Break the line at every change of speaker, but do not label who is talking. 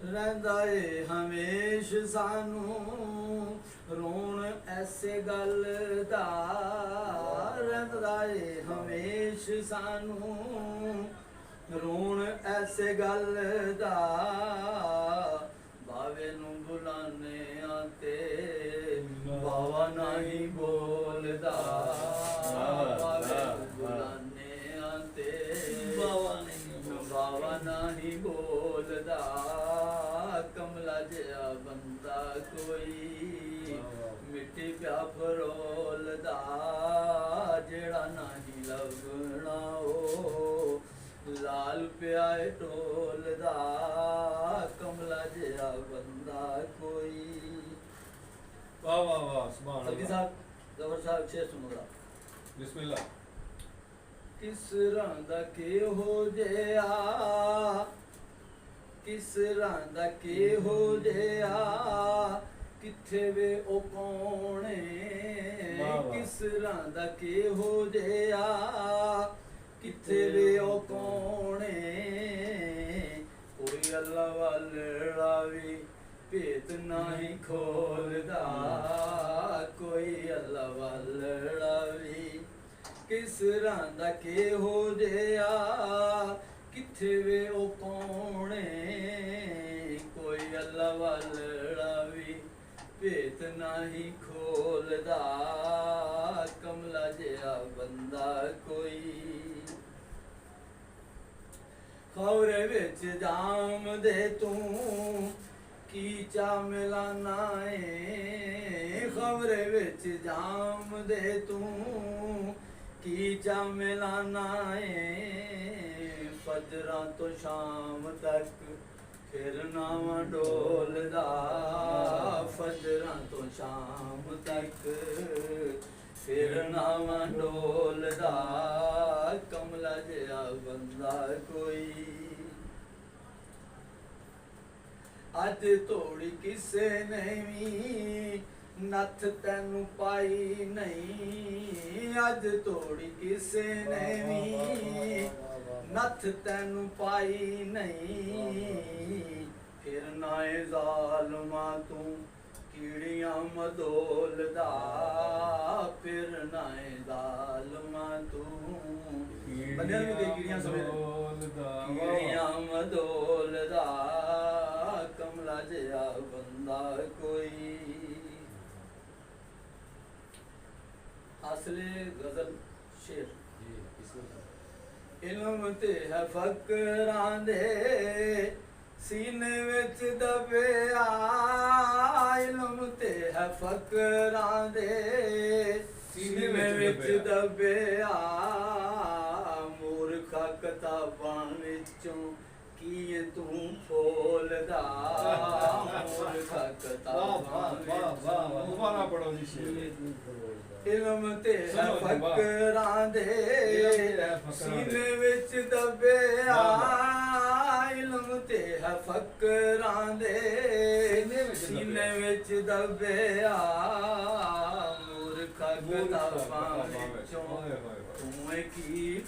ਰਹਿੰਦਾ ਏ ਹਮੇਸ਼ ਸਾਨੂੰ ਰੋਣ ਐਸੇ ਗੱਲ ਦਾ, ਰਹਿੰਦਾ ਏ ਹਮੇਸ਼ ਸਾਨੂੰ ਰੋਣ ਐਸੇ ਗੱਲ ਦਾ, ਬਾਵੇ ਨੂੰ ਬੁਲਾਨੇ ਆ ਤੇ ਬਾਵਾ ਨਹੀਂ ਬੋਲਦਾ, ਬਾਵੇ ਨੂੰ ਬੁਲਾਨੇ ਆ ਤੇ ਬਾਵਾ ਨਹੀਂ ਬੋਲਦਾ, ਕਮਲਾ ਜਿਹਾ ਬੰਦਾ ਕੋਈ ਮਿੱਟੀ ਪਿਆ ਫਰੋਲਦਾ, ਜਿਹੜਾ ਨਹੀਂ ਲੱਭਣਾ ਉਹ ਲਾਲ ਪਿਆ ਢੋਲਦਾ, ਕਮਲਾ ਜਿਹਾ ਬੰਦਾ ਕੋਈ।
ਵਾਹ ਵਾਹ ਵਾਹ ਸੁਭਾਨ
ਸਲਗੀ
ਅੱਲਾਹ।
ਸਾਹਿਬ ਜ਼ਬਰ ਸਾਹਿਬ ਸ਼ੇਰ ਸੁਣੋਗਾ।
ਬਿਸਮਿल्लाह।
ਕਿਸ ਰੰਗ ਦਾ ਕਿਹੋ ਜਿਹਾ, ਕਿਸ ਰੰਗ ਦਾ ਕਿਹੋ ਜਿਹਾ, ਕਿੱਥੇ ਵੇ ਉਹ ਕੌਣੇ, ਕਿਸ ਰੰਗ ਦਾ ਕਿਹੋ ਜਿਹਾ, ਕਿੱਥੇ ਵੇ ਉਹ ਕੌਣੇ, ਕੋਈ ਅੱਲਾ ਵਾਲਾ ਵੀ ਭੇਤ ਨਹੀਂ ਖੋਲਦਾ, ਕੋਈ ਅੱਲਾ ਵਾਲਾ ਵੀ ਕਿਸ ਰੰਗ ਦਾ ਕਿਹੋ ਜਿਹਾ, ਕਿੱਥੇ ਵੇ ਉਹ ਕੌਣੇ, ਕੋਈ ਅੱਲਾ ਵਾਲਾ ਵੀ ਭੇਤ ਨਹੀਂ ਖੋਲਦਾ, ਕਮਲਾ ਜਿਹਾ ਬੰਦਾ ਕੋਈ। ਖੌਰੇ ਵਿੱਚ ਜਾਮ ਦੇ ਤੂੰ ਕੀ ਚਾ ਮਿਲਾਨਾ ਏ, ਖਬਰੇ ਵਿੱਚ ਜਾਮ ਦੇ ਤੂੰ ਕੀ ਚਾ ਮਿਲਾਨਾ ਏ, ਫਜਰਾਂ ਤੋਂ ਸ਼ਾਮ ਤੱਕ ਫਿਰ ਨਾਵਾਂ ਡੋਲਦਾ, ਫਜਰਾਂ ਤੋਂ ਸ਼ਾਮ ਤੱਕ ਫਿਰ ਨਾਵਾਂ ਡੋਲਦਾ, ਕਮਲਾ ਜਿਹਾ ਬੰਦਾ ਕੋਈ। ਅੱਜ ਤੋੜੀ ਕਿਸੇ ਨੇ ਵੀ ਨੱਥ ਤੈਨੂੰ ਪਾਈ ਨਹੀਂ, ਅੱਜ ਤੋੜੀ ਕਿਸੇ ਨੇ ਵੀ ਨੱਥ ਤੈਨੂੰ ਪਾਈ ਨਹੀਂ, ਫਿਰ ਨਾਏ ਜ਼ਾਲਮਾ ਤੂੰ ਕੀੜੀਆਂ ਮਦੋਲਦਾ, ਫਿਰ ਨਾਏ ਜ਼ਾਲਮਾ ਤੂੰ ਬੰਦਿਆਂ ਨੂੰ ਕਈ ਕੀੜੀਆਂ ਸਵੇਰੇ ਕੀੜੀਆਂ ਮਦੋਲਦਾ, ਕਮਲਾ ਜਿਹਾ ਬੰਦਾ ਕੋਈ। ਅਸਲੇ ਗਜ਼ਲ ਸ਼ੇਰ ਇਲਮ ਤੇ ਹੈ ਫਕਰਾਂ ਦੇ ਸੀਨੇ ਵਿੱਚ ਦਬਿਆ, ਇਲਮ ਤੇ ਹੈ ਫਕਰਾਂ ਦੇ ਸੀਨੇ ਵਿੱਚ ਦਬਿਆ, ਮੂਰਖਾ ਕਿਤਾਬਾਂ ਵਿੱਚੋਂ ਕੀ ਤੂੰ ਫੋਲਦਾ, ਮੂਰਖਾ ਕਿਤਾਬਾਂ ਵਿੱਚੋਂ
ਦੁਬਾਰਾ ਪੜੋ ਜੀ ਸ਼ੇਰ।
ਇਲਮ ਤੇ ਹੈ ਫਕਰਾਂ ਦੇ ਸੀਨੇ ਵਿੱਚ ਦਬਿਆ, ਇਲਮ ਤੇ ਹੈ ਫਕਰਾਂ ਦੇ ਸੀਨੇ ਵਿੱਚ ਦਬਿਆ, ਮੂਰਖਾ ਕਿਤਾਬਾਂ ਵਿੱਚੋਂ ਤੂੰ ਕੀ